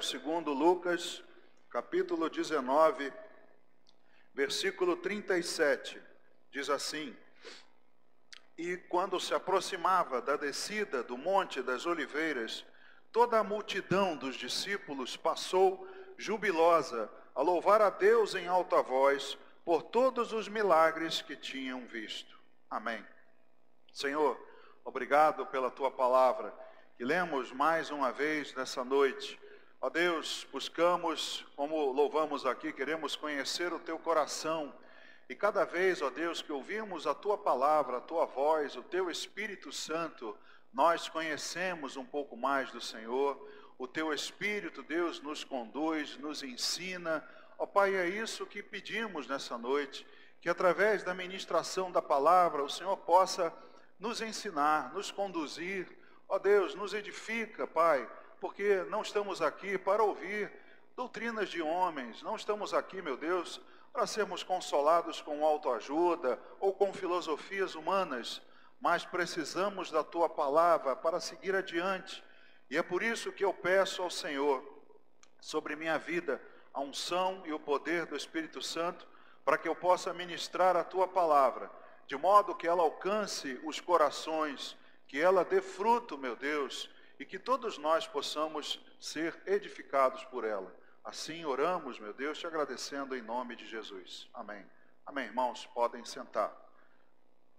segundo Lucas, capítulo 19, versículo 37, diz assim: E quando se aproximava da descida do Monte das Oliveiras, toda a multidão dos discípulos passou jubilosa a louvar a Deus em alta voz por todos os milagres que tinham visto. Amém. Senhor, obrigado pela tua palavra que lemos mais uma vez nessa noite. Ó Deus, buscamos, como louvamos aqui, queremos conhecer o teu coração. E cada vez, ó Deus, que ouvimos a tua palavra, a tua voz, o teu Espírito Santo, nós conhecemos um pouco mais do Senhor. O teu Espírito, Deus, nos conduz, nos ensina. Ó Pai, é isso que pedimos nessa noite, que através da ministração da palavra o Senhor possa nos ensinar, nos conduzir. Ó Deus, nos edifica, Pai, porque não estamos aqui para ouvir doutrinas de homens, não estamos aqui, meu Deus, para sermos consolados com autoajuda ou com filosofias humanas, mas precisamos da tua palavra para seguir adiante. E é por isso que eu peço ao Senhor, sobre minha vida, a unção e o poder do Espírito Santo, para que eu possa ministrar a tua palavra, de modo que ela alcance os corações, que ela dê fruto, meu Deus, e que todos nós possamos ser edificados por ela. Assim oramos, meu Deus, te agradecendo em nome de Jesus. Amém. Amém, irmãos, podem sentar.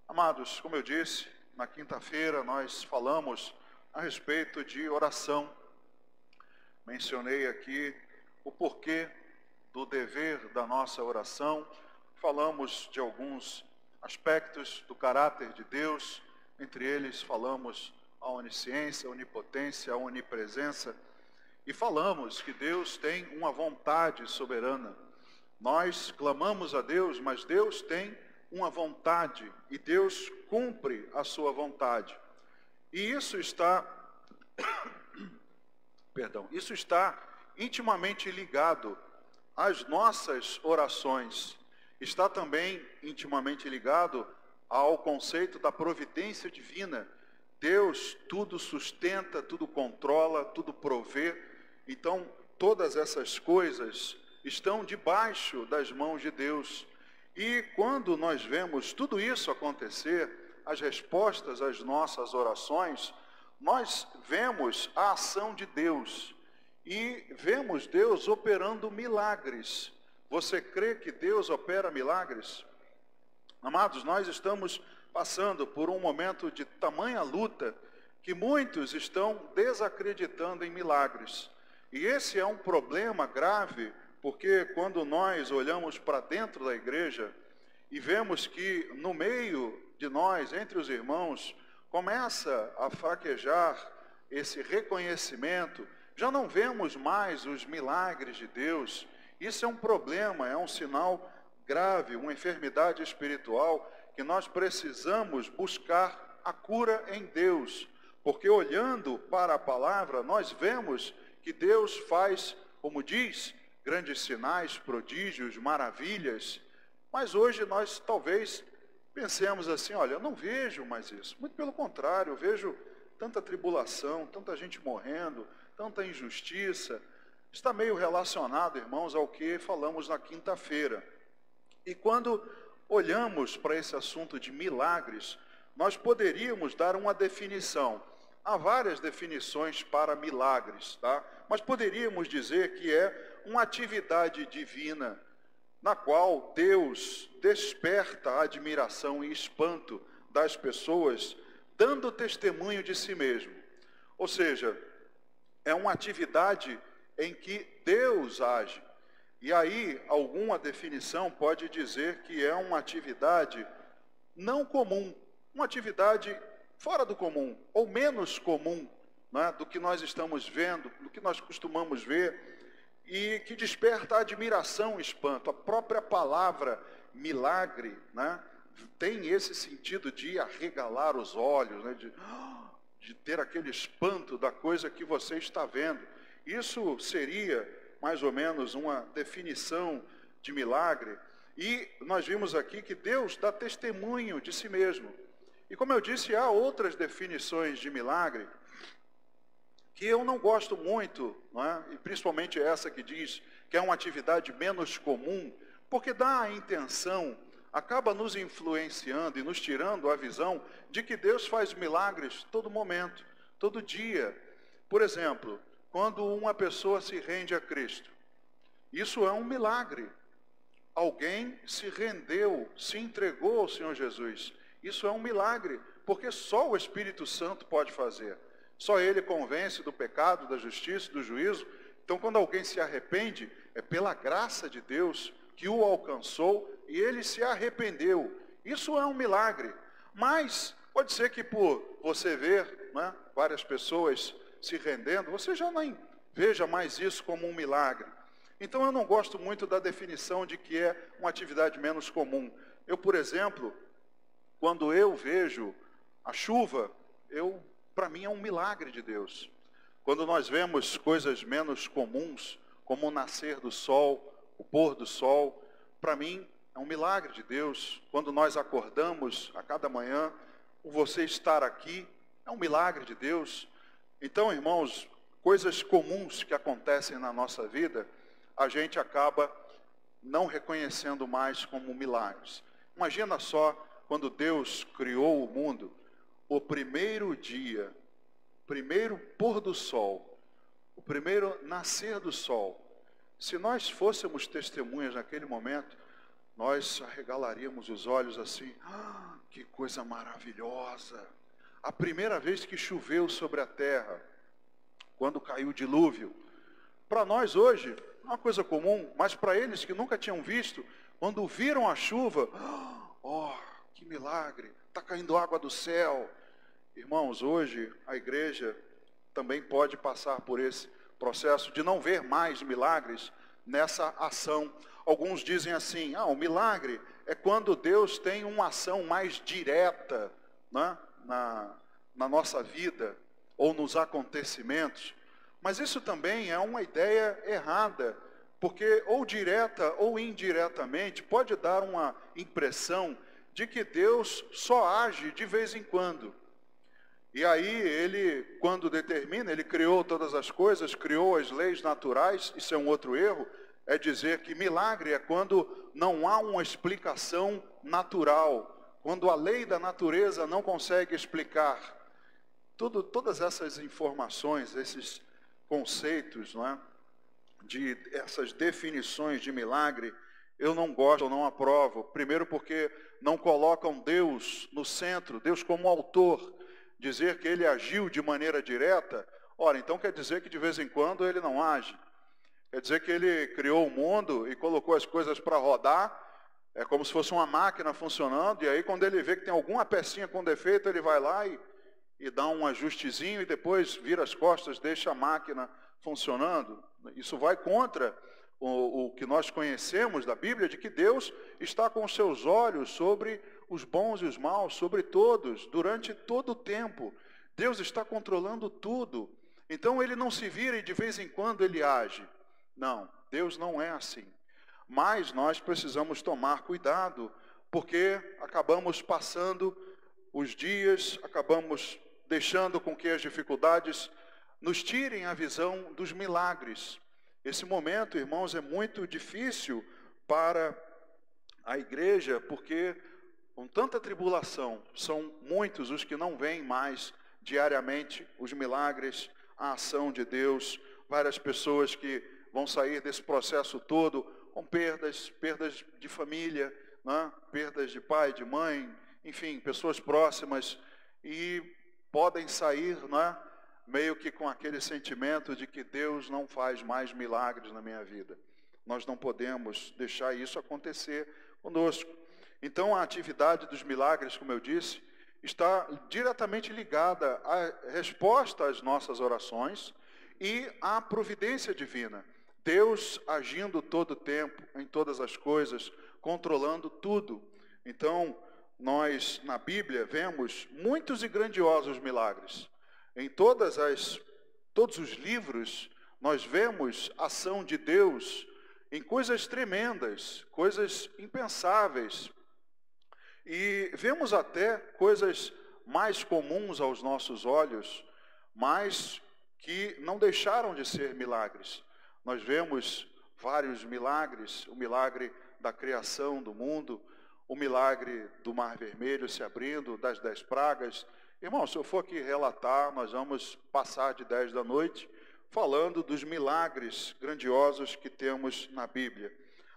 Amados, como eu disse, na quinta-feira nós falamos a respeito de oração. Mencionei aqui o porquê do dever da nossa oração. Falamos de alguns aspectos do caráter de Deus. Entre eles falamos a onisciência, a onipotência, a onipresença. E falamos que Deus tem uma vontade soberana. Nós clamamos a Deus, mas Deus tem uma vontade. E Deus cumpre a sua vontade. E isso está, isso está intimamente ligado às nossas orações. Está também intimamente ligado ao conceito da providência divina. Deus tudo sustenta, tudo controla, tudo provê. Então, todas essas coisas estão debaixo das mãos de Deus. E quando nós vemos tudo isso acontecer, as respostas às nossas orações, nós vemos a ação de Deus. E vemos Deus operando milagres. Você crê que Deus opera milagres? Amados, nós estamos passando por um momento de tamanha luta que muitos estão desacreditando em milagres. E esse é um problema grave, porque quando nós olhamos para dentro da igreja e vemos que no meio de nós, entre os irmãos, começa a fraquejar esse reconhecimento, já não vemos mais os milagres de Deus. Isso é um problema, é um sinal grave, uma enfermidade espiritual, que nós precisamos buscar a cura em Deus, porque olhando para a palavra, nós vemos que Deus faz, como diz, grandes sinais, prodígios, maravilhas, mas hoje nós talvez pensemos assim: olha, eu não vejo mais isso. Muito pelo contrário, eu vejo tanta tribulação, tanta gente morrendo, tanta injustiça. Está meio relacionado, irmãos, ao que falamos na quinta-feira. E quando olhamos para esse assunto de milagres, nós poderíamos dar uma definição. Há várias definições para milagres, tá? Mas poderíamos dizer que é uma atividade divina na qual Deus desperta a admiração e espanto das pessoas, dando testemunho de si mesmo. Ou seja, é uma atividade em que Deus age. E aí, alguma definição pode dizer que é uma atividade não comum, uma atividade fora do comum, ou menos comum, né, do que nós estamos vendo, do que nós costumamos ver, e que desperta admiração e espanto. A própria palavra milagre, né, tem esse sentido de arregalar os olhos, né, de ter aquele espanto da coisa que você está vendo. Isso seria mais ou menos uma definição de milagre. E nós vimos aqui que Deus dá testemunho de si mesmo. E como eu disse, há outras definições de milagre que eu não gosto muito, não é? E principalmente essa que diz que é uma atividade menos comum, porque dá a intenção, acaba nos influenciando e nos tirando a visão de que Deus faz milagres todo momento, todo dia. Por exemplo, quando uma pessoa se rende a Cristo, isso é um milagre. Alguém se rendeu, se entregou ao Senhor Jesus. Isso é um milagre, porque só o Espírito Santo pode fazer. Só Ele convence do pecado, da justiça, do juízo. Então, quando alguém se arrepende, é pela graça de Deus que o alcançou e ele se arrependeu. Isso é um milagre. Mas pode ser que por você ver, né, várias pessoas se rendendo, você já nem veja mais isso como um milagre. Então eu não gosto muito da definição de que é uma atividade menos comum. Eu, por exemplo, quando eu vejo a chuva, para mim é um milagre de Deus. Quando nós vemos coisas menos comuns, como o nascer do sol, o pôr do sol, para mim é um milagre de Deus. Quando nós acordamos a cada manhã, o você estar aqui é um milagre de Deus. Então, irmãos, coisas comuns que acontecem na nossa vida, a gente acaba não reconhecendo mais como milagres. Imagina só, quando Deus criou o mundo, o primeiro dia, o primeiro pôr do sol, o primeiro nascer do sol. Se nós fôssemos testemunhas naquele momento, nós arregalaríamos os olhos assim, que coisa maravilhosa. A primeira vez que choveu sobre a terra, quando caiu o dilúvio. Para nós hoje, é uma coisa comum, mas para eles que nunca tinham visto, quando viram a chuva, que milagre, está caindo água do céu. Irmãos, hoje a igreja também pode passar por esse processo de não ver mais milagres nessa ação. Alguns dizem assim, o milagre é quando Deus tem uma ação mais direta, né, na nossa vida ou nos acontecimentos. Mas isso também é uma ideia errada, porque ou direta ou indiretamente pode dar uma impressão de que Deus só age de vez em quando. E aí ele, quando determina, ele criou todas as coisas, criou as leis naturais, isso é um outro erro, é dizer que milagre é quando não há uma explicação natural, quando a lei da natureza não consegue explicar. Todas essas informações, esses conceitos, não é? Essas definições de milagre, eu não gosto, eu não aprovo. Primeiro porque não colocam Deus no centro, Deus como autor. Dizer que ele agiu de maneira direta, ora, então quer dizer que de vez em quando ele não age. Quer dizer que ele criou o mundo e colocou as coisas para rodar, é como se fosse uma máquina funcionando, e aí quando ele vê que tem alguma pecinha com defeito, ele vai lá e dá um ajustezinho e depois vira as costas, deixa a máquina funcionando. Isso vai contra o que nós conhecemos da Bíblia, de que Deus está com os seus olhos sobre os bons e os maus, sobre todos, durante todo o tempo. Deus está controlando tudo. Então ele não se vira e de vez em quando ele age. Não, Deus não é assim. Mas nós precisamos tomar cuidado, porque acabamos passando os dias, acabamos deixando com que as dificuldades nos tirem a visão dos milagres. Esse momento, irmãos, é muito difícil para a igreja, porque com tanta tribulação, são muitos os que não veem mais diariamente os milagres, a ação de Deus. Várias pessoas que vão sair desse processo todo com perdas de família, né? Perdas de pai, de mãe, enfim, pessoas próximas, e podem sair, né, meio que com aquele sentimento de que Deus não faz mais milagres na minha vida. Nós não podemos deixar isso acontecer conosco. Então a atividade dos milagres, como eu disse, está diretamente ligada à resposta às nossas orações e à providência divina. Deus agindo todo o tempo, em todas as coisas, controlando tudo. Então, nós na Bíblia vemos muitos e grandiosos milagres. Em todos os livros, nós vemos a ação de Deus em coisas tremendas, coisas impensáveis. E vemos até coisas mais comuns aos nossos olhos, mas que não deixaram de ser milagres. Nós vemos vários milagres, o milagre da criação do mundo, o milagre do Mar Vermelho se abrindo, das 10 pragas. Irmão, se eu for aqui relatar, nós vamos passar de 10 da noite falando dos milagres grandiosos que temos na Bíblia.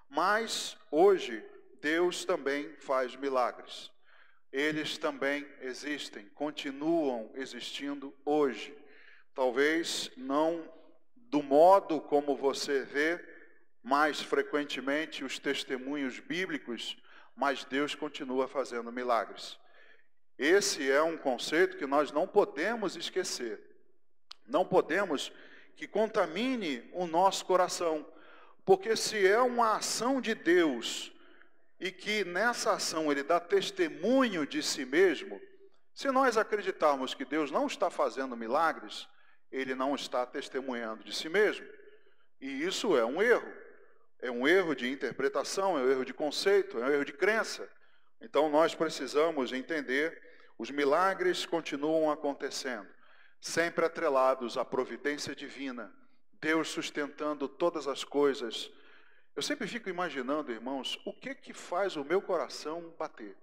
Mas hoje Deus também faz milagres. Eles também existem, continuam existindo hoje. Talvez não do modo como você vê mais frequentemente os testemunhos bíblicos, mas Deus continua fazendo milagres. Esse é um conceito que nós não podemos esquecer. Não podemos que contamine o nosso coração. Porque se é uma ação de Deus e que nessa ação Ele dá testemunho de si mesmo, se nós acreditarmos que Deus não está fazendo milagres, Ele não está testemunhando de si mesmo. E isso é um erro. É um erro de interpretação, é um erro de conceito, é um erro de crença. Então nós precisamos entender, os milagres continuam acontecendo, sempre atrelados à providência divina, Deus sustentando todas as coisas. Eu sempre fico imaginando, irmãos, o que faz o meu coração bater?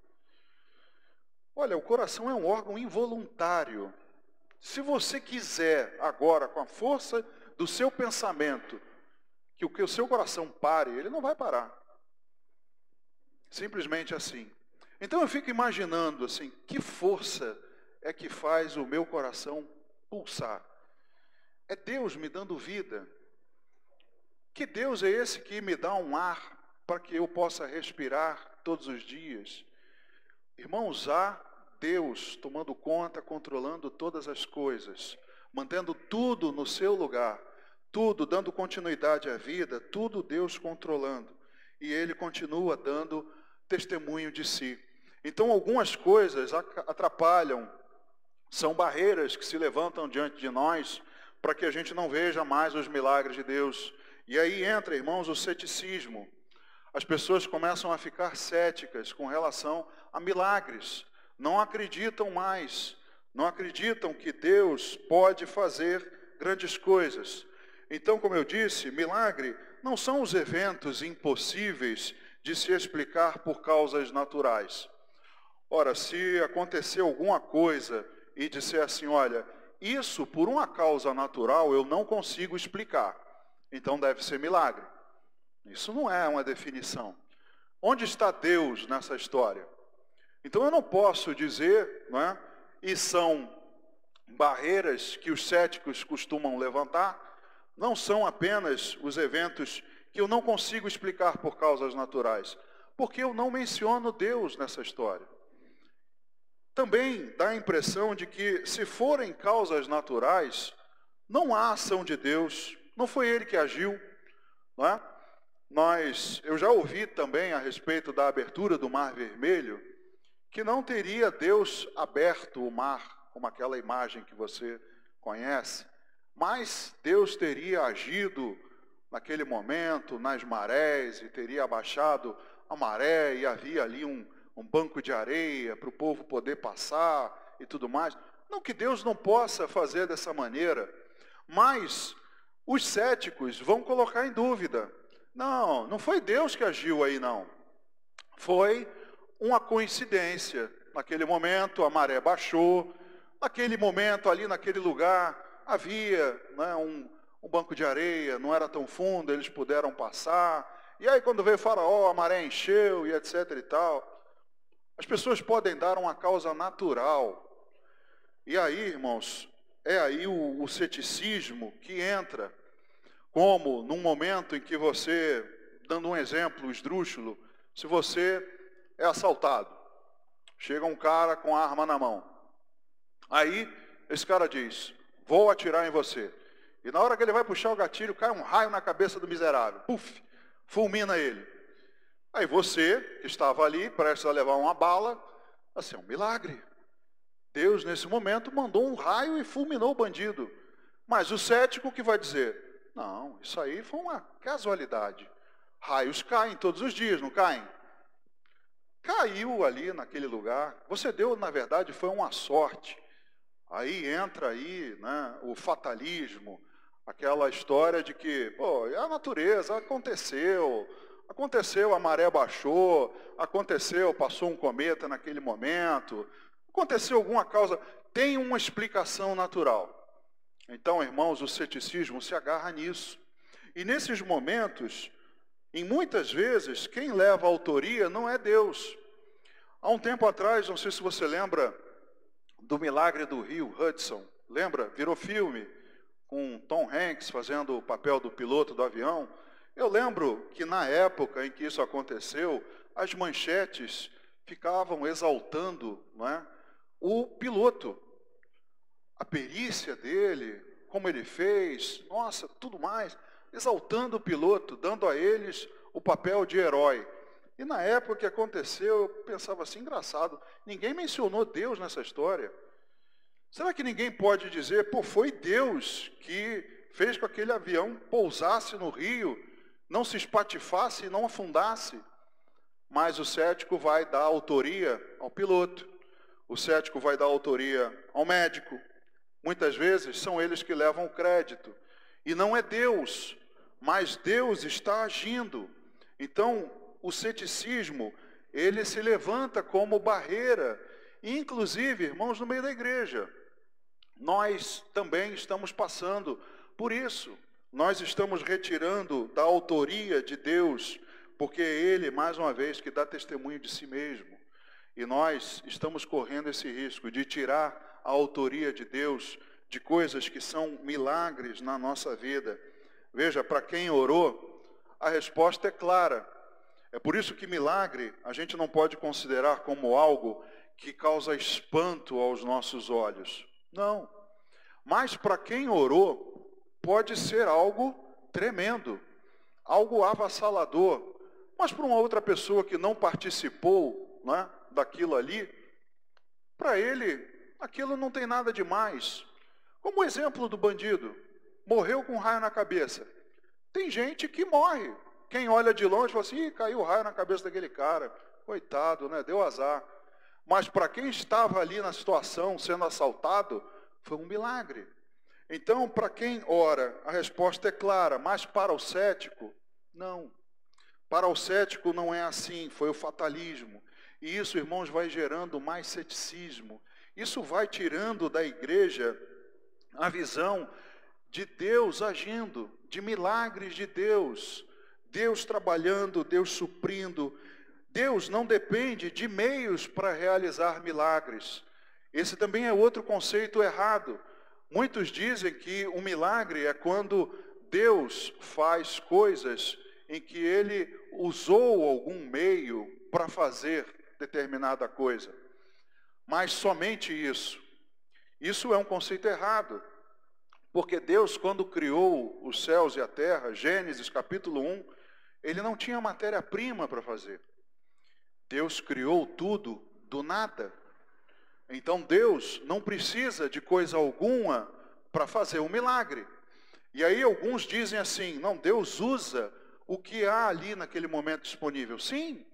Olha, o coração é um órgão involuntário. Se você quiser agora, com a força do seu pensamento, que o seu coração pare, ele não vai parar. Simplesmente assim. Então eu fico imaginando assim, que força é que faz o meu coração pulsar? É Deus me dando vida. Que Deus é esse que me dá um ar para que eu possa respirar todos os dias? Irmãos, há Deus tomando conta, controlando todas as coisas, mantendo tudo no seu lugar, tudo dando continuidade à vida, tudo Deus controlando. E Ele continua dando testemunho de si. Então algumas coisas atrapalham, são barreiras que se levantam diante de nós para que a gente não veja mais os milagres de Deus. E aí entra, irmãos, o ceticismo. As pessoas começam a ficar céticas com relação a milagres. Não acreditam mais. Não acreditam que Deus pode fazer grandes coisas. Então, como eu disse, milagre não são os eventos impossíveis de se explicar por causas naturais. Ora, se acontecer alguma coisa e disser assim, olha, isso por uma causa natural eu não consigo explicar, então deve ser milagre. Isso não é uma definição. Onde está Deus nessa história? Então eu não posso dizer, não é? E são barreiras que os céticos costumam levantar, não são apenas os eventos que eu não consigo explicar por causas naturais, porque eu não menciono Deus nessa história. Também dá a impressão de que, se forem causas naturais, não há ação de Deus, não foi Ele que agiu, não é? Eu já ouvi também a respeito da abertura do Mar Vermelho, que não teria Deus aberto o mar, como aquela imagem que você conhece, mas Deus teria agido naquele momento nas marés e teria abaixado a maré e havia ali um banco de areia para o povo poder passar e tudo mais. Não que Deus não possa fazer dessa maneira, mas os céticos vão colocar em dúvida. Não foi Deus que agiu aí não. Foi uma coincidência. Naquele momento a maré baixou, naquele momento ali naquele lugar havia, né, um banco de areia, não era tão fundo, eles puderam passar. E aí quando veio o faraó, a maré encheu e etc e tal. As pessoas podem dar uma causa natural. E aí, irmãos, é aí o ceticismo que entra. Como num momento em que você, dando um exemplo esdrúxulo, se você é assaltado, chega um cara com a arma na mão. Aí esse cara diz, vou atirar em você. E na hora que ele vai puxar o gatilho, cai um raio na cabeça do miserável. Puf, fulmina ele. Aí você, que estava ali, prestes a levar uma bala, assim, é um milagre. Deus, nesse momento, mandou um raio e fulminou o bandido. Mas o cético que vai dizer, não, isso aí foi uma casualidade. Raios caem todos os dias, não caem? Caiu ali naquele lugar. Você deu, na verdade, foi uma sorte. Aí entra aí, né, o fatalismo, aquela história de que, pô, é a natureza, aconteceu, a maré baixou, aconteceu, passou um cometa naquele momento, aconteceu alguma causa, tem uma explicação natural. Então, irmãos, o ceticismo se agarra nisso. E nesses momentos, em muitas vezes, quem leva a autoria não é Deus. Há um tempo atrás, não sei se você lembra do milagre do rio Hudson, lembra? Virou filme, com Tom Hanks fazendo o papel do piloto do avião. Eu lembro que na época em que isso aconteceu, as manchetes ficavam exaltando, não é, o piloto, a perícia dele, como ele fez, nossa, tudo mais, exaltando o piloto, dando a eles o papel de herói. E na época que aconteceu, eu pensava assim, engraçado, ninguém mencionou Deus nessa história. Será que ninguém pode dizer, pô, foi Deus que fez com que aquele avião pousasse no rio, não se espatifasse e não afundasse? Mas o cético vai dar autoria ao piloto, o cético vai dar autoria ao médico. Muitas vezes são eles que levam o crédito. E não é Deus, mas Deus está agindo. Então, o ceticismo, ele se levanta como barreira, inclusive, irmãos, no meio da igreja. Nós também estamos passando por isso. Nós estamos retirando da autoria de Deus, porque é Ele, mais uma vez, que dá testemunho de si mesmo. E nós estamos correndo esse risco de tirar a autoria de Deus de coisas que são milagres na nossa vida. Veja, para quem orou, a resposta é clara. É por isso que milagre a gente não pode considerar como algo que causa espanto aos nossos olhos. Não. Mas para quem orou, pode ser algo tremendo, algo avassalador. Mas para uma outra pessoa que não participou, né, daquilo ali, para ele, aquilo não tem nada de mais. Como o exemplo do bandido, morreu com um raio na cabeça. Tem gente que morre. Quem olha de longe fala assim, caiu o raio na cabeça daquele cara. Coitado, né? Deu azar. Mas para quem estava ali na situação, sendo assaltado, foi um milagre. Então, para quem ora, a resposta é clara. Mas para o cético, não. Para o cético não é assim, foi o fatalismo. E isso, irmãos, vai gerando mais ceticismo. Isso vai tirando da igreja a visão de Deus agindo, de milagres de Deus. Deus trabalhando, Deus suprindo. Deus não depende de meios para realizar milagres. Esse também é outro conceito errado. Muitos dizem que o milagre é quando Deus faz coisas em que Ele usou algum meio para fazer determinada coisa. Mas somente isso. Isso é um conceito errado. Porque Deus, quando criou os céus e a terra, Gênesis capítulo 1, Ele não tinha matéria-prima para fazer. Deus criou tudo do nada. Então Deus não precisa de coisa alguma para fazer um milagre. E aí alguns dizem assim, não, Deus usa o que há ali naquele momento disponível. Sim,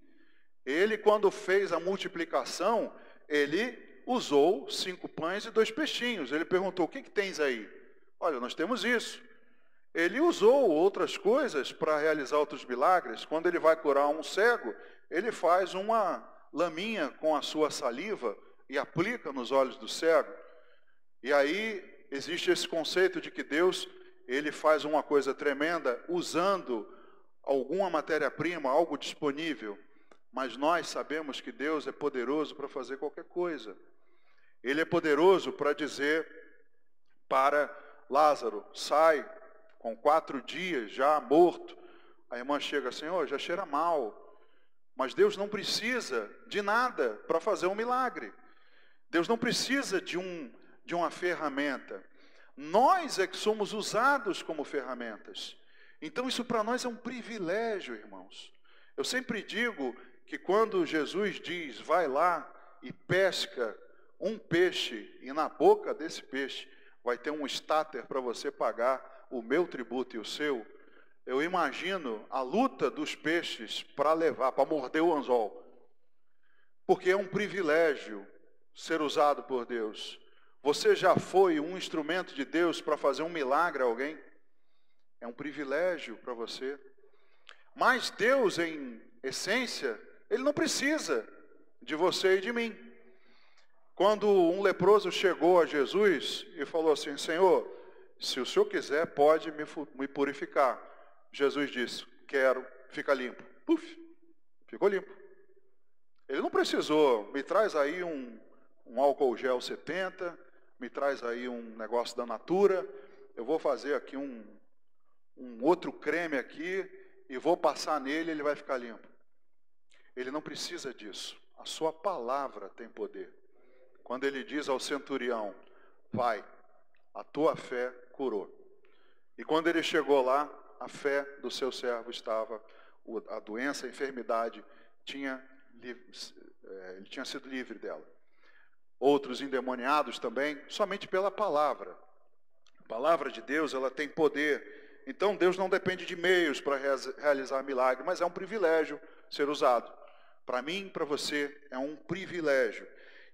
Ele quando fez a multiplicação, Ele usou 5 pães e 2 peixinhos. Ele perguntou, o que tens aí? Olha, nós temos isso. Ele usou outras coisas para realizar outros milagres. Quando Ele vai curar um cego, Ele faz uma laminha com a sua saliva e aplica nos olhos do cego. E aí existe esse conceito de que Deus, Ele faz uma coisa tremenda usando alguma matéria-prima, algo disponível. Mas nós sabemos que Deus é poderoso para fazer qualquer coisa. Ele é poderoso para dizer para Lázaro, sai, com 4 dias já morto. A irmã chega assim, já cheira mal. Mas Deus não precisa de nada para fazer um milagre. Deus não precisa de uma ferramenta. Nós é que somos usados como ferramentas. Então isso para nós é um privilégio, irmãos. Eu sempre digo que quando Jesus diz, vai lá e pesca um peixe, e na boca desse peixe vai ter um estáter para você pagar o meu tributo e o seu, eu imagino a luta dos peixes para morder o anzol. Porque é um privilégio ser usado por Deus. Você já foi um instrumento de Deus para fazer um milagre a alguém? É um privilégio para você. Mas Deus, em essência, Ele não precisa de você e de mim. Quando um leproso chegou a Jesus e falou assim: Senhor, se o Senhor quiser, pode me purificar. Jesus disse: quero, fica limpo. Puf, ficou limpo. Ele não precisou: me traz aí um álcool gel 70, me traz aí um negócio da Natura, eu vou fazer aqui um outro creme aqui e vou passar nele, ele vai ficar limpo. Ele não precisa disso. A sua palavra tem poder. Quando ele diz ao centurião: vai, a tua fé curou. E quando ele chegou lá, a fé do seu servo estava, a doença, a enfermidade, ele tinha sido livre dela. Outros endemoniados também, somente pela palavra. A palavra de Deus, ela tem poder. Então Deus não depende de meios para realizar milagre, mas é um privilégio ser usado. Para mim, para você, é um privilégio.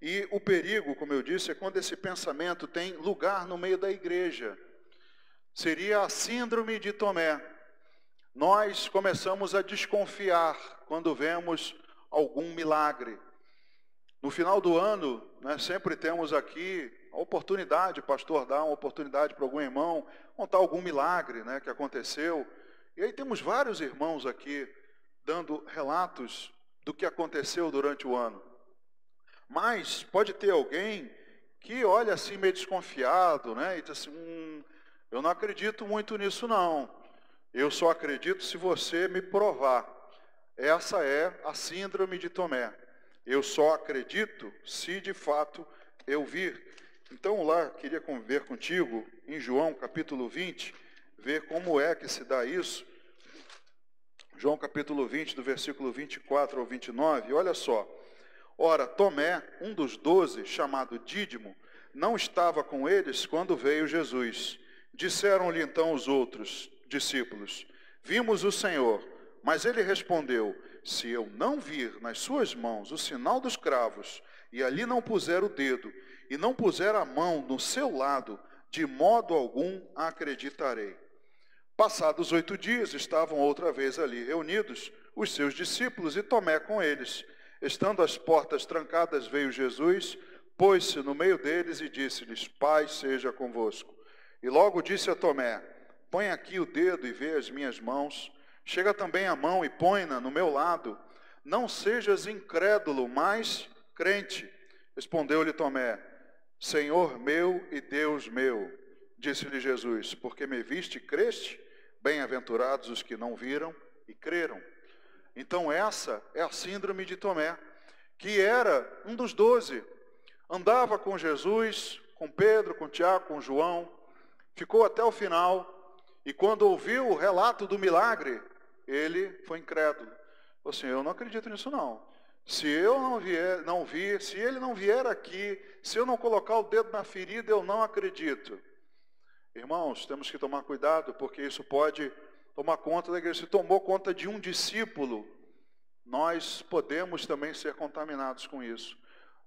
E o perigo, como eu disse, é quando esse pensamento tem lugar no meio da igreja. Seria a síndrome de Tomé. Nós começamos a desconfiar quando vemos algum milagre. No final do ano, né, sempre temos aqui a oportunidade, o pastor dá uma oportunidade para algum irmão contar algum milagre, né, que aconteceu. E aí temos vários irmãos aqui dando relatos do que aconteceu durante o ano. Mas pode ter alguém que olha assim meio desconfiado, né, e diz assim: eu não acredito muito nisso não. Eu só acredito se você me provar. Essa é a síndrome de Tomé. Eu só acredito se de fato eu vir. Então lá, queria ver contigo, em João capítulo 20, ver como é que se dá isso. João capítulo 20, do versículo 24 ao 29, olha só. Ora, Tomé, um dos 12, chamado Dídimo, não estava com eles quando veio Jesus. Disseram-lhe então os outros discípulos: vimos o Senhor. Mas ele respondeu: se eu não vir nas suas mãos o sinal dos cravos, e ali não puser o dedo, e não puser a mão no seu lado, de modo algum acreditarei. Passados 8 dias, estavam outra vez ali reunidos os seus discípulos e Tomé com eles. Estando as portas trancadas, veio Jesus, pôs-se no meio deles e disse-lhes: paz seja convosco. E logo disse a Tomé: põe aqui o dedo e vê as minhas mãos. Chega também a mão e põe-na no meu lado. Não sejas incrédulo, mas crente. Respondeu-lhe Tomé: Senhor meu e Deus meu. Disse-lhe Jesus: porque me viste e creste? Bem-aventurados os que não viram e creram. Então essa é a síndrome de Tomé, que era um dos 12. Andava com Jesus, com Pedro, com Tiago, com João. Ficou até o final. E quando ouviu o relato do milagre, ele foi incrédulo. Falou assim: eu não acredito nisso não. Se eu não vir, se ele não vier aqui, se eu não colocar o dedo na ferida, eu não acredito. Irmãos, temos que tomar cuidado, porque isso pode tomar conta da igreja. Se tomou conta de um discípulo, nós podemos também ser contaminados com isso.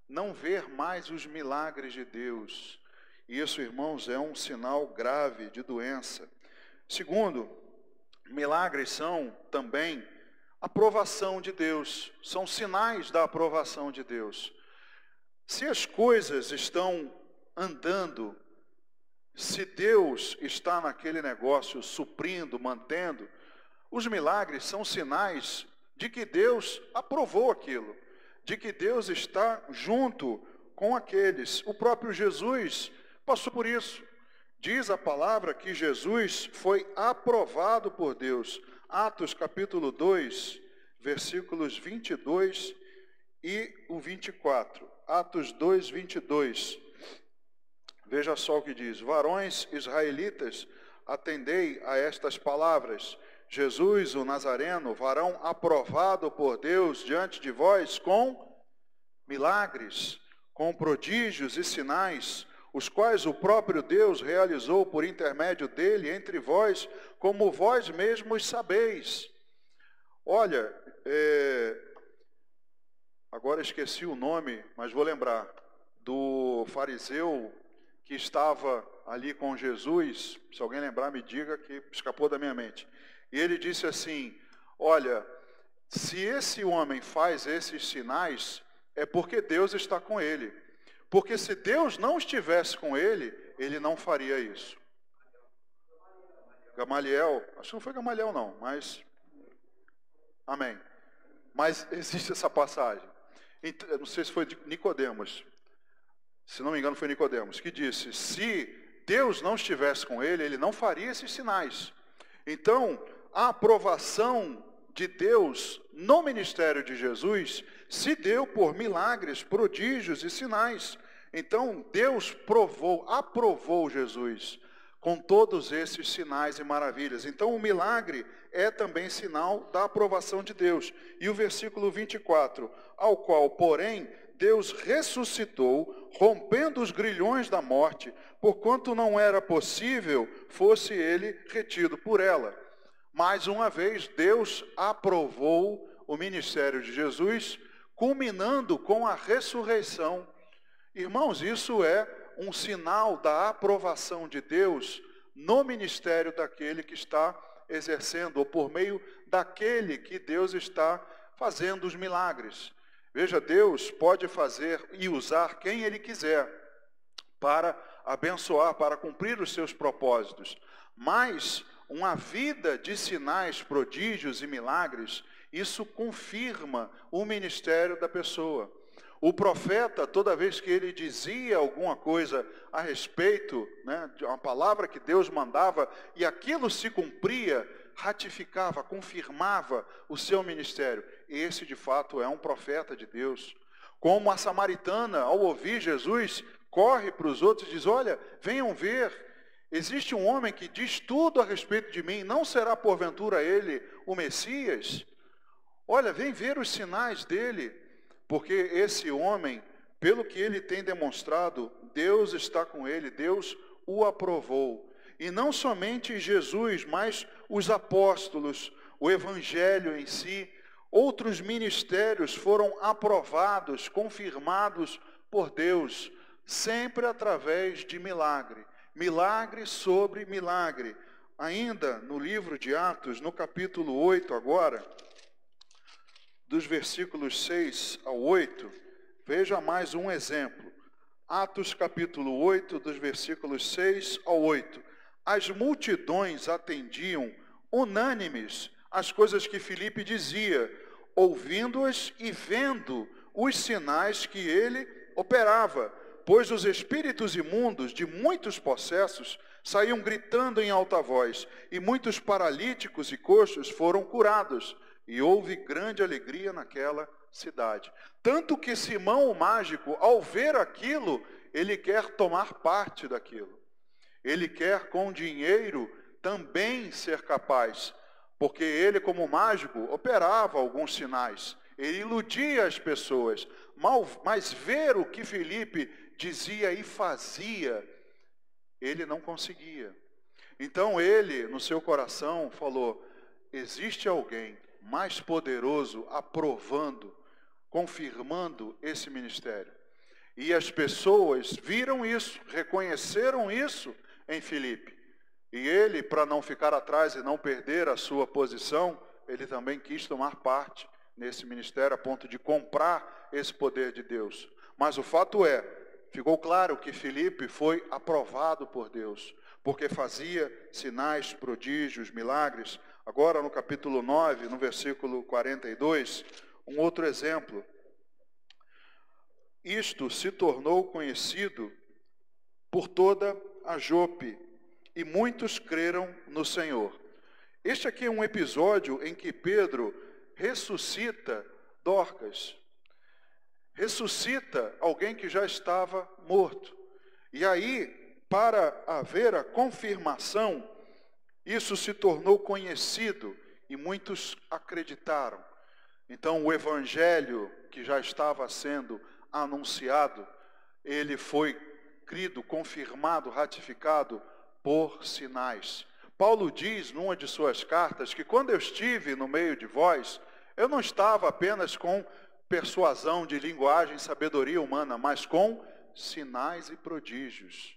Não ver mais os milagres de Deus. Isso, irmãos, é um sinal grave de doença. Segundo, milagres são também aprovação de Deus. São sinais da aprovação de Deus. Se as coisas estão andando, se Deus está naquele negócio suprindo, mantendo, os milagres são sinais de que Deus aprovou aquilo, de que Deus está junto com aqueles. O próprio Jesus passou por isso. Diz a palavra que Jesus foi aprovado por Deus. Atos capítulo 2, versículos 22 e o 24. Atos 2, 22. Veja só o que diz: varões israelitas, atendei a estas palavras. Jesus, o Nazareno, varão aprovado por Deus diante de vós com milagres, com prodígios e sinais, os quais o próprio Deus realizou por intermédio dele entre vós, como vós mesmos sabeis. Olha, agora esqueci o nome, mas vou lembrar, do fariseu que estava ali com Jesus, se alguém lembrar, me diga, que escapou da minha mente. E ele disse assim: olha, se esse homem faz esses sinais, é porque Deus está com ele. Porque se Deus não estivesse com ele, ele não faria isso. Gamaliel, acho que não foi Gamaliel não, mas... Amém. Mas existe essa passagem. Não sei se foi de Nicodemos. Se não me engano foi Nicodemos, que disse: se Deus não estivesse com ele, ele não faria esses sinais. Então, a aprovação de Deus no ministério de Jesus se deu por milagres, prodígios e sinais. Então, Deus aprovou Jesus com todos esses sinais e maravilhas. Então, o milagre é também sinal da aprovação de Deus. E o versículo 24, ao qual, porém, Deus ressuscitou, rompendo os grilhões da morte, porquanto não era possível fosse ele retido por ela. Mais uma vez, Deus aprovou o ministério de Jesus, culminando com a ressurreição. Irmãos, isso é um sinal da aprovação de Deus no ministério daquele que está exercendo, ou por meio daquele que Deus está fazendo os milagres. Veja, Deus pode fazer e usar quem Ele quiser para abençoar, para cumprir os seus propósitos. Mas uma vida de sinais, prodígios e milagres, isso confirma o ministério da pessoa. O profeta, toda vez que ele dizia alguma coisa a respeito, de uma palavra que Deus mandava, e aquilo se cumpria, ratificava, confirmava o seu ministério. Esse, de fato, é um profeta de Deus. Como a samaritana, ao ouvir Jesus, corre para os outros e diz: olha, venham ver, existe um homem que diz tudo a respeito de mim, não será porventura ele o Messias? Olha, vem ver os sinais dele. Porque esse homem, pelo que ele tem demonstrado, Deus está com ele, Deus o aprovou. E não somente Jesus, mas os apóstolos, o evangelho em si, outros ministérios foram aprovados, confirmados por Deus, sempre através de milagre. Milagre sobre milagre. Ainda no livro de Atos, no capítulo 8 agora, dos versículos 6 ao 8, veja mais um exemplo. Atos capítulo 8, dos versículos 6 ao 8. As multidões atendiam unânimes as coisas que Filipe dizia, ouvindo-as e vendo os sinais que ele operava, pois os espíritos imundos de muitos possessos saíam gritando em alta voz, e muitos paralíticos e coxos foram curados. E houve grande alegria naquela cidade. Tanto que Simão, o mágico, ao ver aquilo, ele quer tomar parte daquilo. Ele quer, com dinheiro, também ser capaz. Porque ele, como mágico, operava alguns sinais. Ele iludia as pessoas. Mas ver o que Filipe dizia e fazia, ele não conseguia. Então ele, no seu coração, falou: existe alguém mais poderoso aprovando, confirmando esse ministério. E as pessoas viram isso, reconheceram isso em Filipe. E ele, para não ficar atrás e não perder a sua posição, ele também quis tomar parte nesse ministério a ponto de comprar esse poder de Deus. Mas o fato é, ficou claro que Filipe foi aprovado por Deus, porque fazia sinais, prodígios, milagres. Agora no capítulo 9, no versículo 42, um outro exemplo. Isto se tornou conhecido por toda a Jope, e muitos creram no Senhor. Este aqui é um episódio em que Pedro ressuscita Dorcas. Ressuscita alguém que já estava morto. E aí, para haver a confirmação, isso se tornou conhecido e muitos acreditaram. Então o evangelho que já estava sendo anunciado, ele foi crido, confirmado, ratificado por sinais. Paulo diz numa de suas cartas que quando eu estive no meio de vós, eu não estava apenas com persuasão de linguagem e sabedoria humana, mas com sinais e prodígios.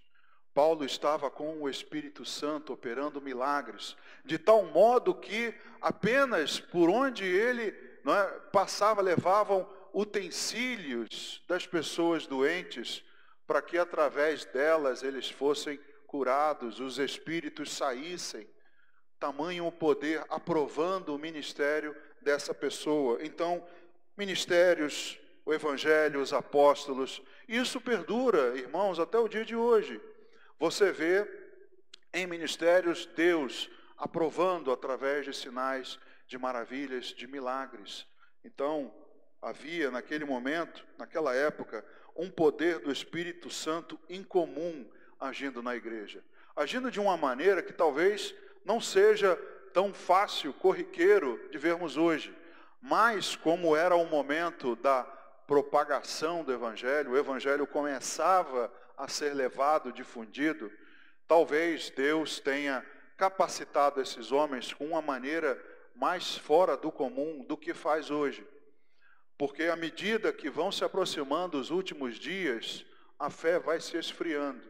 Paulo estava com o Espírito Santo operando milagres, de tal modo que apenas por onde ele passava, levavam utensílios das pessoas doentes, para que através delas eles fossem curados, os espíritos saíssem. Tamanho o poder aprovando o ministério dessa pessoa. Então, ministérios, o Evangelho, os apóstolos, isso perdura, irmãos, até o dia de hoje. Você vê em ministérios Deus aprovando através de sinais, de maravilhas, de milagres. Então, havia naquele momento, naquela época, um poder do Espírito Santo incomum agindo na igreja. Agindo de uma maneira que talvez não seja tão fácil, corriqueiro de vermos hoje. Mas como era o momento da propagação do Evangelho, o Evangelho começava a ser levado, difundido, talvez Deus tenha capacitado esses homens com uma maneira mais fora do comum do que faz hoje. Porque à medida que vão se aproximando os últimos dias, a fé vai se esfriando.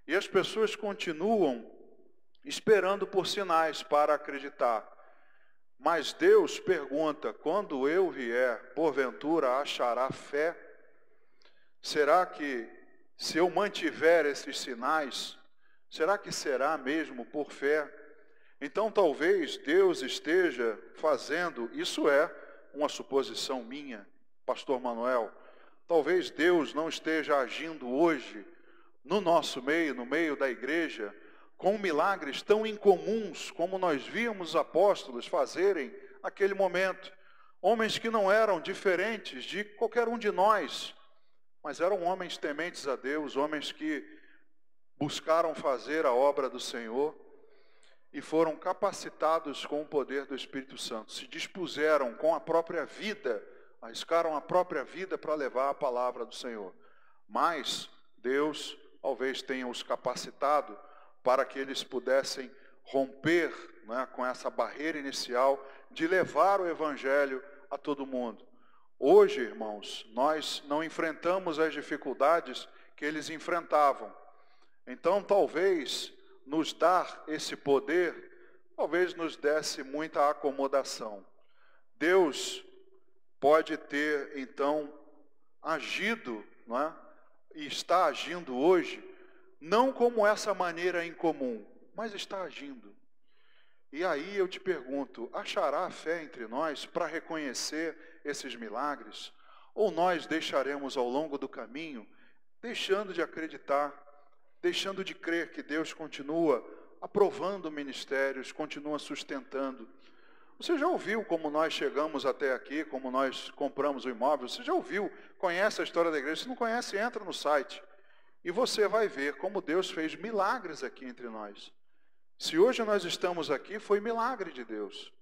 E as pessoas continuam esperando por sinais para acreditar. Mas Deus pergunta, quando eu vier, porventura achará fé? Será que, se eu mantiver esses sinais, será que será mesmo por fé? Então talvez Deus esteja fazendo, isso é uma suposição minha, pastor Manuel, talvez Deus não esteja agindo hoje no nosso meio, no meio da igreja, com milagres tão incomuns como nós víamos os apóstolos fazerem naquele momento. Homens que não eram diferentes de qualquer um de nós, mas eram homens tementes a Deus, homens que buscaram fazer a obra do Senhor e foram capacitados com o poder do Espírito Santo. Se dispuseram com a própria vida, arriscaram a própria vida para levar a palavra do Senhor. Mas Deus talvez tenha os capacitado para que eles pudessem romper com essa barreira inicial de levar o Evangelho a todo mundo. Hoje, irmãos, nós não enfrentamos as dificuldades que eles enfrentavam. Então, talvez nos dar esse poder, talvez nos desse muita acomodação. Deus pode ter, então, agido, e está agindo hoje, não como essa maneira incomum, mas está agindo. E aí eu te pergunto, achará fé entre nós para reconhecer esses milagres? Ou nós deixaremos ao longo do caminho, deixando de acreditar, deixando de crer que Deus continua aprovando ministérios, continua sustentando? Você já ouviu como nós chegamos até aqui, como nós compramos o imóvel? Você já ouviu, conhece a história da igreja? Se não conhece, entra no site. E você vai ver como Deus fez milagres aqui entre nós. Se hoje nós estamos aqui, foi milagre de Deus.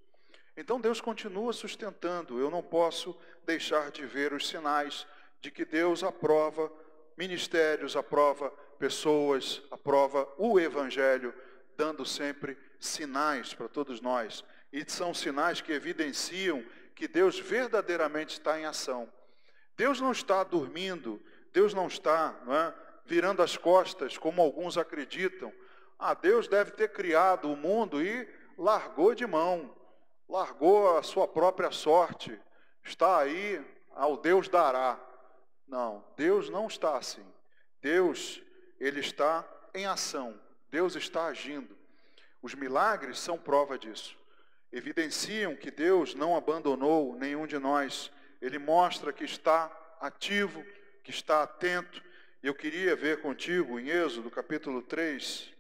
Então Deus continua sustentando. Eu não posso deixar de ver os sinais de que Deus aprova ministérios, aprova pessoas, aprova o Evangelho, dando sempre sinais para todos nós. E são sinais que evidenciam que Deus verdadeiramente está em ação. Deus não está dormindo, Deus não está, virando as costas, como alguns acreditam. Deus deve ter criado o mundo e largou de mão, largou a sua própria sorte, está aí, ao Deus dará. Não, Deus não está assim. Deus, Ele está em ação, Deus está agindo. Os milagres são prova disso. Evidenciam que Deus não abandonou nenhum de nós. Ele mostra que está ativo, que está atento. Eu queria ver contigo em Êxodo, capítulo 3,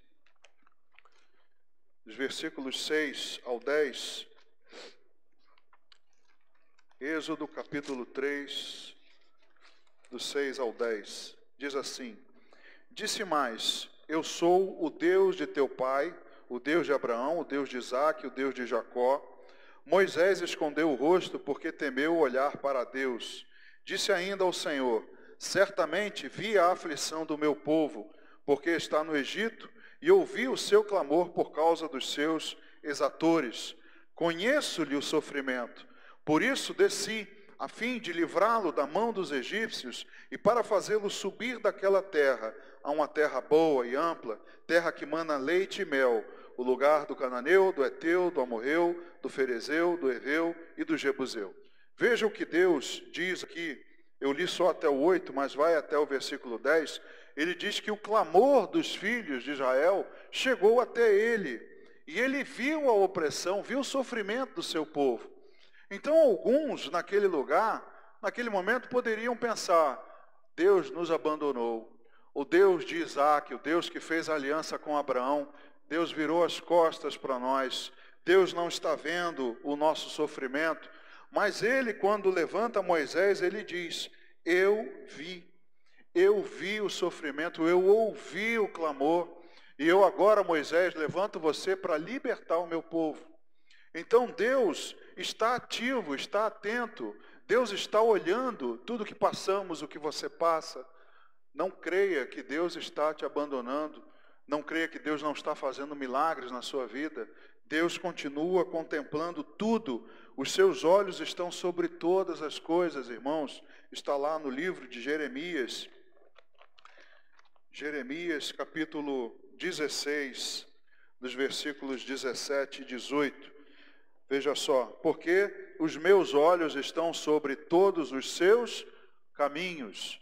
dos versículos 6 ao 10. Êxodo, capítulo 3, dos 6 ao 10. Diz assim: Disse mais, eu sou o Deus de teu pai, o Deus de Abraão, o Deus de Isaque, o Deus de Jacó. Moisés escondeu o rosto porque temeu olhar para Deus. Disse ainda ao Senhor, certamente vi a aflição do meu povo, porque está no Egito, e ouvi o seu clamor por causa dos seus exatores. Conheço-lhe o sofrimento, por isso desci, a fim de livrá-lo da mão dos egípcios e para fazê-lo subir daquela terra a uma terra boa e ampla, terra que mana leite e mel, o lugar do cananeu, do heteu, do amorreu, do ferezeu, do heveu e do jebuseu. Veja o que Deus diz aqui. Eu li só até o 8, mas vai até o versículo 10. Ele diz que o clamor dos filhos de Israel chegou até ele. E ele viu a opressão, viu o sofrimento do seu povo. Então alguns naquele lugar, naquele momento, poderiam pensar: Deus nos abandonou. O Deus de Isaac, o Deus que fez aliança com Abraão, Deus virou as costas para nós. Deus não está vendo o nosso sofrimento. Mas ele, quando levanta Moisés, ele diz: eu vi o sofrimento, eu ouvi o clamor, e eu agora, Moisés, levanto você para libertar o meu povo. Então Deus está ativo, está atento, Deus está olhando tudo que passamos, o que você passa. Não creia que Deus está te abandonando, não creia que Deus não está fazendo milagres na sua vida. Deus continua contemplando tudo, os seus olhos estão sobre todas as coisas, irmãos. Está lá no livro de Jeremias, capítulo 16, nos versículos 17 e 18. Veja só: porque os meus olhos estão sobre todos os seus caminhos.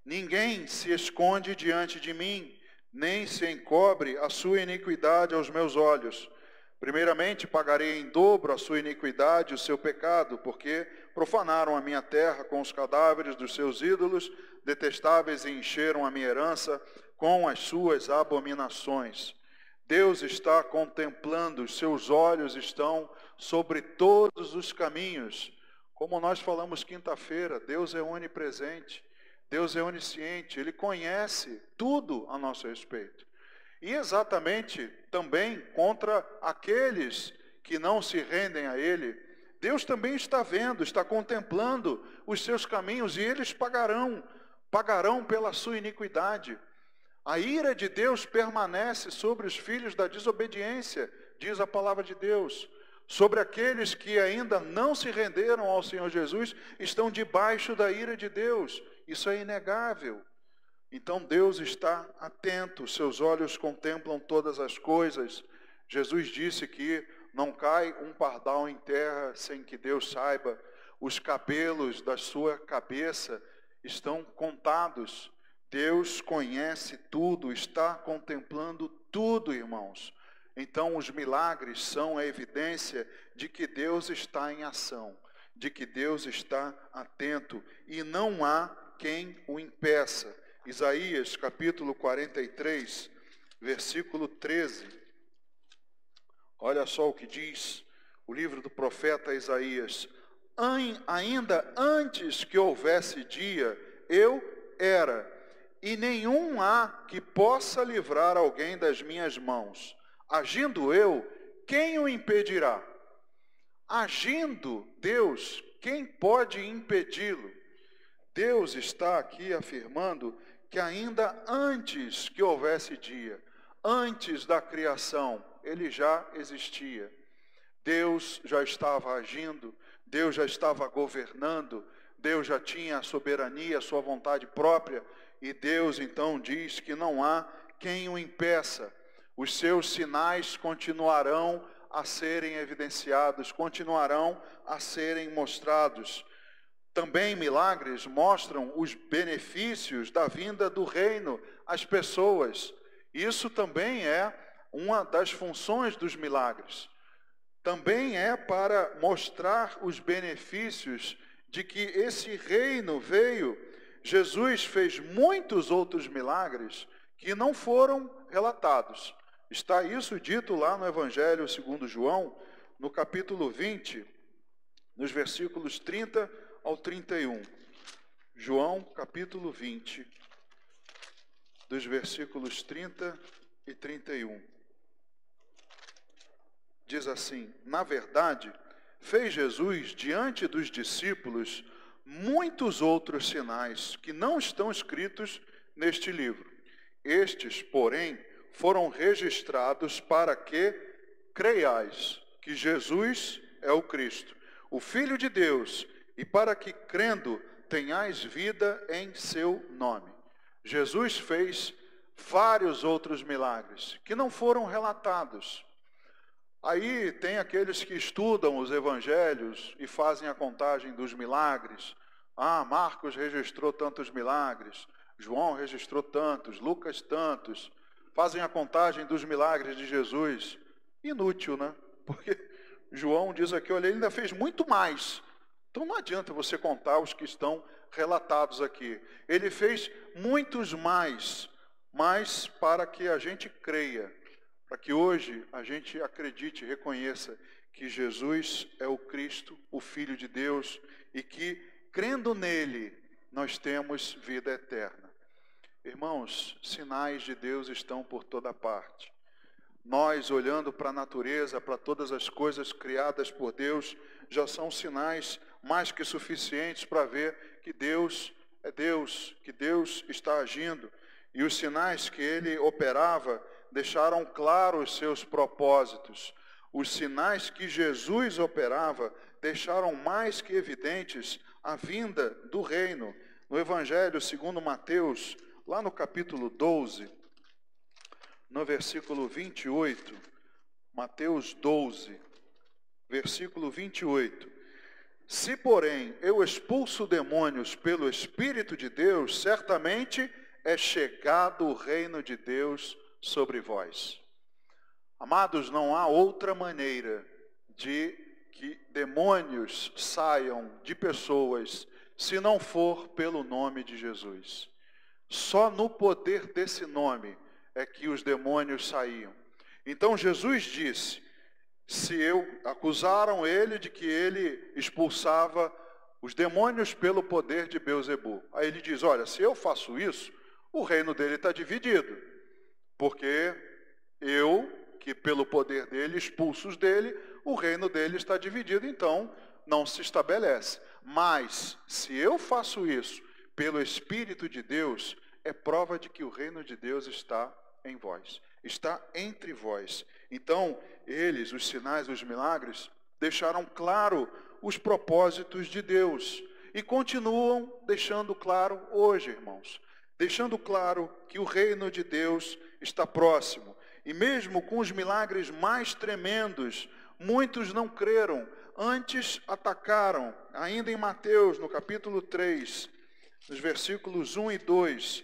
Ninguém se esconde diante de mim, nem se encobre a sua iniquidade aos meus olhos. Primeiramente pagarei em dobro a sua iniquidade e o seu pecado, porque profanaram a minha terra com os cadáveres dos seus ídolos, detestáveis, e encheram a minha herança com as suas abominações. Deus está contemplando, os seus olhos estão sobre todos os caminhos. Como nós falamos quinta-feira, Deus é onipresente, Deus é onisciente, Ele conhece tudo a nosso respeito. E exatamente também contra aqueles que não se rendem a Ele, Deus também está vendo, está contemplando os seus caminhos, e eles pagarão pela sua iniquidade. A ira de Deus permanece sobre os filhos da desobediência, diz a palavra de Deus. Sobre aqueles que ainda não se renderam ao Senhor Jesus, estão debaixo da ira de Deus. Isso é inegável. Então Deus está atento, seus olhos contemplam todas as coisas. Jesus disse que não cai um pardal em terra sem que Deus saiba. Os cabelos da sua cabeça estão contados. Deus conhece tudo, está contemplando tudo, irmãos. Então os milagres são a evidência de que Deus está em ação, de que Deus está atento, e não há quem o impeça. Isaías capítulo 43, versículo 13. Olha só o que diz o livro do profeta Isaías: ainda antes que houvesse dia, eu era, e nenhum há que possa livrar alguém das minhas mãos. Agindo eu, quem o impedirá? Agindo Deus, quem pode impedi-lo? Deus está aqui afirmando que ainda antes que houvesse dia, antes da criação, ele já existia. Deus já estava agindo, Deus já estava governando, Deus já tinha a soberania, a sua vontade própria, e Deus então diz que não há quem o impeça. Os seus sinais continuarão a serem evidenciados, continuarão a serem mostrados. Também milagres mostram os benefícios da vinda do reino às pessoas. Isso também é uma das funções dos milagres. Também é para mostrar os benefícios de que esse reino veio. Jesus fez muitos outros milagres que não foram relatados. Está isso dito lá no Evangelho segundo João, no capítulo 20, nos versículos 30 ao 31. João, capítulo 20, dos versículos 30 e 31. Diz assim: na verdade, fez Jesus diante dos discípulos muitos outros sinais que não estão escritos neste livro. Estes, porém, foram registrados para que creiais que Jesus é o Cristo, o Filho de Deus, e para que, crendo, tenhais vida em seu nome. Jesus fez vários outros milagres que não foram relatados. Aí tem aqueles que estudam os evangelhos e fazem a contagem dos milagres. Ah, Marcos registrou tantos milagres, João registrou tantos, Lucas tantos. Fazem a contagem dos milagres de Jesus. Inútil, né? Porque João diz aqui, olha, ele ainda fez muito mais. Então não adianta você contar os que estão relatados aqui. Ele fez muitos mais, mas para que a gente creia, para que hoje a gente acredite e reconheça que Jesus é o Cristo, o Filho de Deus, e que, crendo nele, nós temos vida eterna. Irmãos, sinais de Deus estão por toda parte. Nós, olhando para a natureza, para todas as coisas criadas por Deus, já são sinais mais que suficientes para ver que Deus é Deus, que Deus está agindo. E os sinais que ele operava deixaram claros os seus propósitos. Os sinais que Jesus operava deixaram mais que evidentes a vinda do reino. No Evangelho segundo Mateus, lá no capítulo 12, no versículo 28, Mateus 12, versículo 28. Se, porém, eu expulso demônios pelo Espírito de Deus, certamente é chegado o reino de Deus sobre vós. Amados, não há outra maneira de que demônios saiam de pessoas se não for pelo nome de Jesus. Só no poder desse nome é que os demônios saíam. Então Jesus disse, acusaram ele de que ele expulsava os demônios pelo poder de Beelzebu. Aí ele diz, olha, se eu faço isso, o reino dele está dividido. Porque eu, que pelo poder dele expulso os dele, o reino dele está dividido, então não se estabelece. Mas, se eu faço isso pelo Espírito de Deus, é prova de que o reino de Deus está em vós, está entre vós. Então, eles, os sinais, os milagres, deixaram claro os propósitos de Deus e continuam deixando claro hoje, irmãos. Deixando claro que o reino de Deus está próximo. E mesmo com os milagres mais tremendos, muitos não creram, antes atacaram. Ainda em Mateus, no capítulo 3, nos versículos 1 e 2.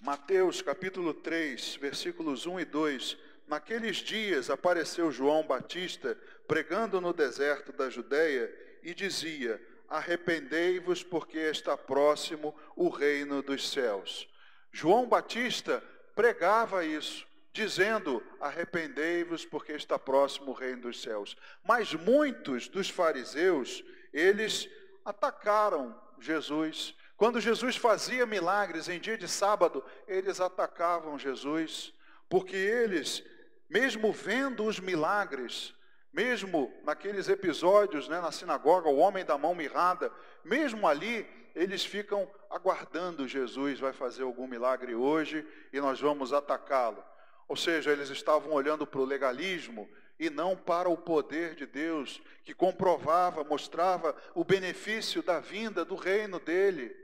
Mateus, capítulo 3, versículos 1 e 2. Naqueles dias apareceu João Batista, pregando no deserto da Judeia, e dizia, arrependei-vos porque está próximo o reino dos céus. João Batista pregava isso, dizendo, arrependei-vos porque está próximo o reino dos céus. Mas muitos dos fariseus, eles atacaram Jesus. Quando Jesus fazia milagres em dia de sábado, eles atacavam Jesus, porque eles, mesmo vendo os milagres, mesmo naqueles episódios, na sinagoga, o homem da mão mirrada, mesmo ali, eles ficam aguardando Jesus, vai fazer algum milagre hoje e nós vamos atacá-lo. Ou seja, eles estavam olhando para o legalismo e não para o poder de Deus, que comprovava, mostrava o benefício da vinda do reino dele.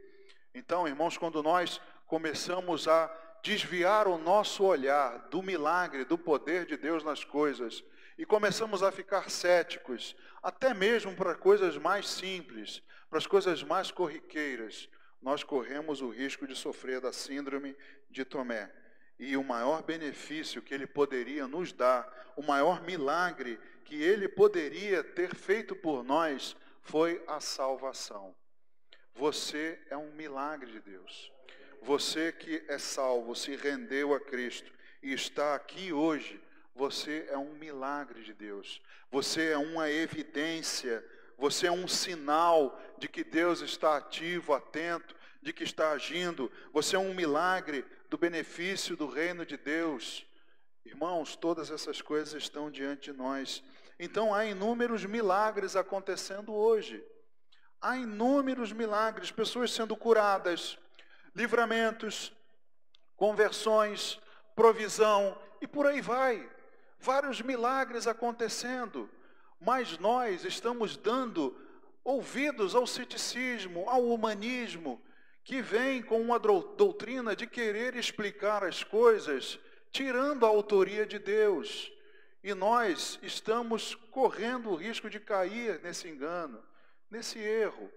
Então, irmãos, quando nós começamos a desviar o nosso olhar do milagre, do poder de Deus nas coisas, e começamos a ficar céticos, até mesmo para coisas mais simples, para as coisas mais corriqueiras, nós corremos o risco de sofrer da síndrome de Tomé. E o maior benefício que ele poderia nos dar, o maior milagre que ele poderia ter feito por nós, foi a salvação. Você é um milagre de Deus. Você que é salvo, se rendeu a Cristo e está aqui hoje, você é um milagre de Deus. Você é uma evidência, você é um sinal de que Deus está ativo, atento, de que está agindo. Você é um milagre do benefício do reino de Deus. Irmãos, todas essas coisas estão diante de nós. Então há inúmeros milagres acontecendo hoje. Há inúmeros milagres, pessoas sendo curadas, livramentos, conversões, provisão e por aí vai. Vários milagres acontecendo, mas nós estamos dando ouvidos ao ceticismo, ao humanismo, que vem com uma doutrina de querer explicar as coisas, tirando a autoria de Deus. E nós estamos correndo o risco de cair nesse engano, nesse erro.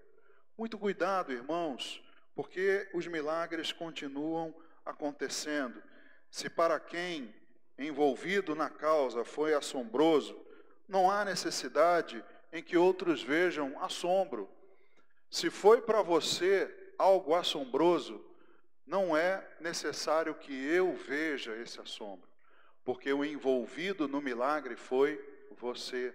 Muito cuidado, irmãos, porque os milagres continuam acontecendo. Se para quem envolvido na causa foi assombroso, não há necessidade em que outros vejam assombro. Se foi para você algo assombroso, não é necessário que eu veja esse assombro, porque o envolvido no milagre foi você.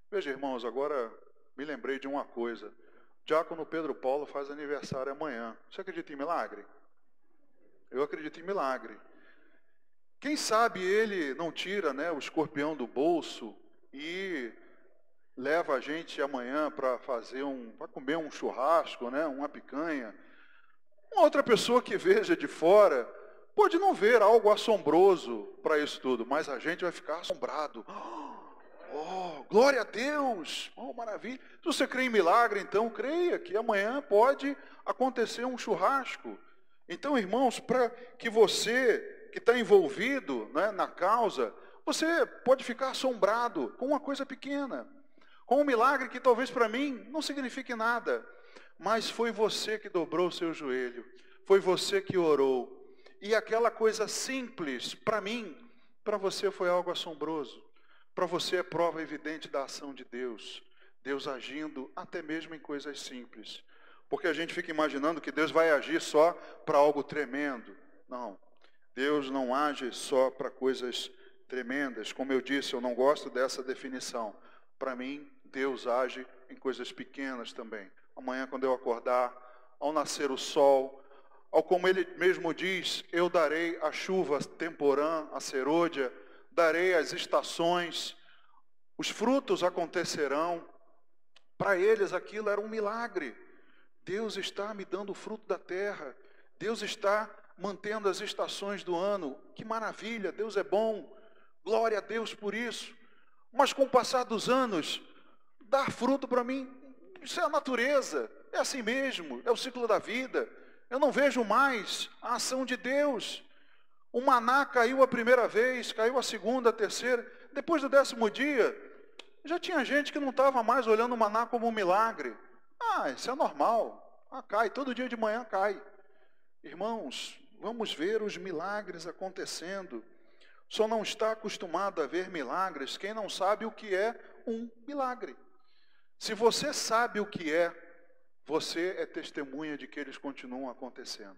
Veja, irmãos, agora me lembrei de uma coisa. O diácono Pedro Paulo faz aniversário amanhã. Você acredita em milagre? Eu acredito em milagre. Quem sabe ele não tira, o escorpião do bolso e leva a gente amanhã para comer um churrasco, uma picanha. Uma outra pessoa que veja de fora pode não ver algo assombroso para isso tudo, mas a gente vai ficar assombrado. Oh, glória a Deus! Oh, maravilha! Se você crê em milagre, então creia que amanhã pode acontecer um churrasco. Então, irmãos, para que você que está envolvido na causa, você pode ficar assombrado com uma coisa pequena, com um milagre que talvez para mim não signifique nada, mas foi você que dobrou o seu joelho, foi você que orou, e aquela coisa simples, para mim, para você foi algo assombroso, para você é prova evidente da ação de Deus, Deus agindo até mesmo em coisas simples, porque a gente fica imaginando que Deus vai agir só para algo tremendo. Não, Deus não age só para coisas tremendas. Como eu disse, eu não gosto dessa definição. Para mim, Deus age em coisas pequenas também. Amanhã, quando eu acordar, ao nascer o sol, como ele mesmo diz, eu darei a chuva temporã, a serôdia, darei as estações, os frutos acontecerão. Para eles aquilo era um milagre. Deus está me dando o fruto da terra. Deus está mantendo as estações do ano. Que maravilha, Deus é bom. Glória a Deus por isso. Mas com o passar dos anos, dar fruto para mim, isso é a natureza. É assim mesmo, é o ciclo da vida. Eu não vejo mais a ação de Deus. O maná caiu a primeira vez, caiu a segunda, a terceira. Depois do 10º dia, já tinha gente que não estava mais olhando o maná como um milagre. Isso é normal. Cai, todo dia de manhã cai. Irmãos, vamos ver os milagres acontecendo. Só não está acostumado a ver milagres quem não sabe o que é um milagre. Se você sabe o que é, você é testemunha de que eles continuam acontecendo.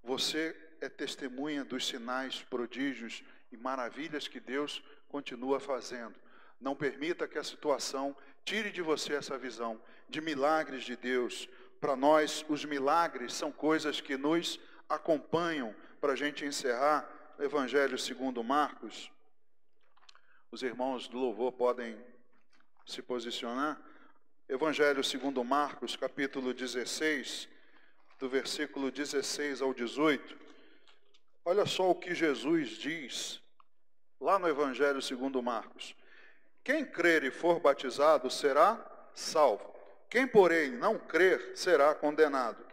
Você é testemunha dos sinais, prodígios e maravilhas que Deus continua fazendo. Não permita que a situação tire de você essa visão de milagres de Deus. Para nós, os milagres são coisas que nos acompanham. Para a gente encerrar, o Evangelho segundo Marcos. Os irmãos do louvor podem se posicionar. Evangelho segundo Marcos, capítulo 16, do versículo 16 ao 18. Olha só o que Jesus diz lá no Evangelho segundo Marcos. Quem crer e for batizado será salvo. Quem, porém, não crer será condenado.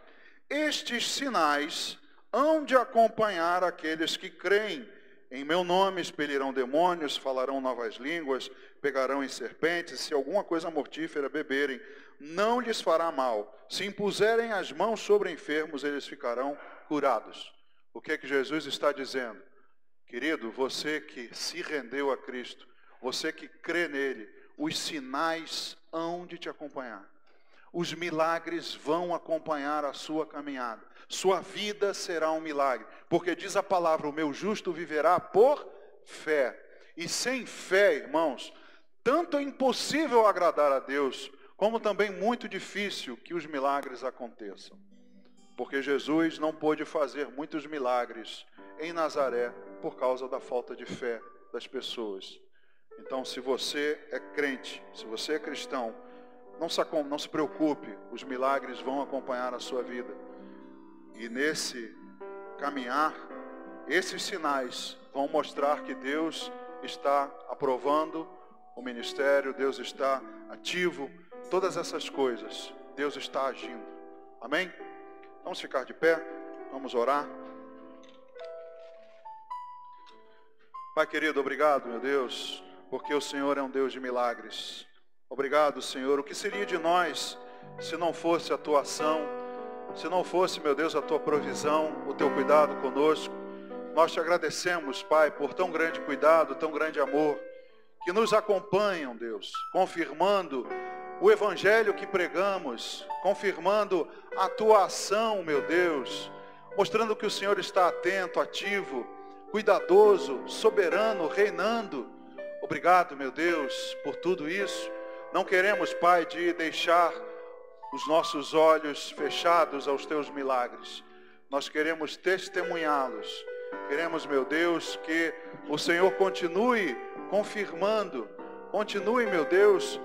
Estes sinais hão de acompanhar aqueles que creem. Em meu nome expelirão demônios, falarão novas línguas, pegarão em serpentes, se alguma coisa mortífera beberem, não lhes fará mal. Se impuserem as mãos sobre enfermos, eles ficarão curados. O que é que Jesus está dizendo? Querido, você que se rendeu a Cristo, você que crê nele, os sinais hão de te acompanhar. Os milagres vão acompanhar a sua caminhada. Sua vida será um milagre. Porque diz a palavra, o meu justo viverá por fé. E sem fé, irmãos, tanto é impossível agradar a Deus, como também muito difícil que os milagres aconteçam. Porque Jesus não pôde fazer muitos milagres em Nazaré por causa da falta de fé das pessoas. Então, se você é crente, se você é cristão, não se preocupe, os milagres vão acompanhar a sua vida. E nesse caminhar, esses sinais vão mostrar que Deus está aprovando o ministério, Deus está ativo todas essas coisas, Deus está agindo. Amém? Vamos ficar de pé, vamos orar. Pai querido, obrigado, meu Deus, porque o Senhor é um Deus de milagres. Obrigado, Senhor. O que seria de nós se não fosse a tua ação, se não fosse, meu Deus, a tua provisão, o teu cuidado conosco? Nós te agradecemos, Pai, por tão grande cuidado, tão grande amor, que nos acompanham, Deus, confirmando o evangelho que pregamos, confirmando a tua ação, meu Deus, mostrando que o Senhor está atento, ativo, cuidadoso, soberano, reinando. Obrigado, meu Deus, por tudo isso. Não queremos, Pai, de deixar os nossos olhos fechados aos teus milagres. Nós queremos testemunhá-los. Queremos, meu Deus, que o Senhor continue confirmando, continue, meu Deus,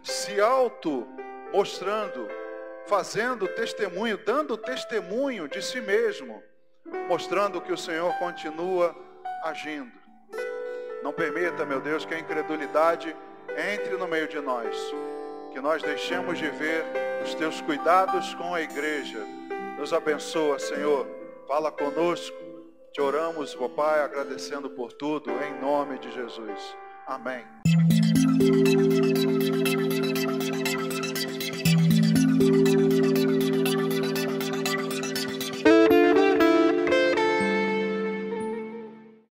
se auto-mostrando, fazendo testemunho, dando testemunho de si mesmo, mostrando que o Senhor continua agindo. Não permita, meu Deus, que a incredulidade entre no meio de nós, que nós deixemos de ver os teus cuidados com a igreja. Nos abençoa, Senhor, fala conosco. Te oramos, ó Pai, agradecendo por tudo, em nome de Jesus. Amém.